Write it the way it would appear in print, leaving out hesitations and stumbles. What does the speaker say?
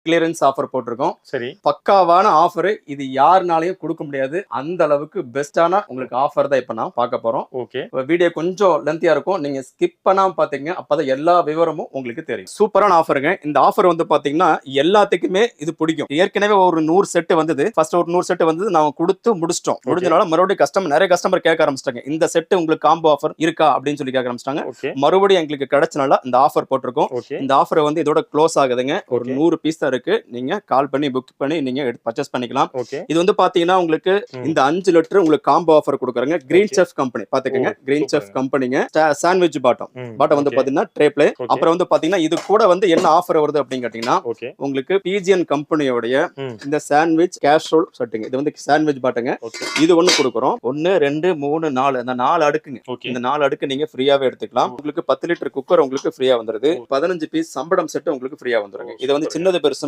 Clearance offer போட்டிருக்கோம். சரி. பக்காவான ஆஃபர். இது யாருனாலயும் கொடுக்க முடியாது. அந்த அளவுக்கு பெஸ்டான உங்களுக்கு ஆஃபர் தான் இப்ப நான் பார்க்க போறோம். ஓகே. வீடியோ கொஞ்சம் லென்த்தியா இருக்கும். நீங்க ஸ்கிப் பண்ணாம பாத்தீங்க அப்பதான் எல்லா விவரமும் உங்களுக்கு தெரியும். சூப்பரான ஆஃபருங்க. இந்த ஆஃபர் வந்து பாத்தீங்கன்னா எல்லாத்துக்குமே இது பிடிக்கும். ஏற்கனவே ஒரு 100 செட் வந்தது. ஃபர்ஸ்ட் ஒரு 100 செட் வந்தது. நான் கொடுத்து முடிச்சிட்டோம். முடிஞ்சனால மறுபடியும் நிறைய கஸ்டமர் கேட்க ஆரம்பிச்சிட்டாங்க. இந்த செட் உங்களுக்கு காம்போ ஆஃபர் இருக்கா அப்படின்னு சொல்லி கேட்க ஆரம்பிச்சிட்டாங்க. மறுபடியும் எங்களுக்கு கிடைச்சனால இந்த ஆஃபர் போட்டிருக்கோம். இந்த ஆஃபர் வந்து இதோட க்ளோஸ் ஆகுதுங்க. ஒரு 100 பீஸ் தான் இருக்கு. நீங்க கால் பண்ணி புக் பண்ணி நீங்க பர்ச்சேஸ் பண்ணிக்கலாம். இது வந்து பாத்தீங்கன்னா உங்களுக்கு இந்த 5 லிட்டர் உங்களுக்கு காம்போ ஆஃபர் கொடுக்குறாங்க. கிரீன் செஃப் கம்பெனி பாத்துக்கங்க. கிரீன் செஃப் கம்பெனிங்க. சாண்ட்விச் பாட்டம் வந்து பாத்தீங்கன்னா ட்ரே பிளே. அப்புறம் வந்து பாத்தீங்கன்னா இது கூட வந்து என்ன ஆஃபர் வருது அப்படின்னு கேட்டீங்கன்னா உங்களுக்கு பிஜிஎன் கம்பெனியோட இந்த சாண்ட்விச் கேஸ்ரோல் செட்டுங்க. இது வந்து சாண்ட்விச் பாட்டுங்க. இது ஒண்ணு கொடுக்குறோம். 1 2 3 4 அந்த 4 அடுக்குங்க. இந்த 4 அடுக்கு நீங்க ஃப்ரீயாவே எடுத்துக்கலாம். உங்களுக்கு 10 லிட்டர் குக்கர் உங்களுக்கு ஃப்ரீயா வந்துருது. 15 பீஸ் சம்படம் செட் உங்களுக்கு ஃப்ரீயா வந்துருங்க. இது வந்து சின்னது பெருசு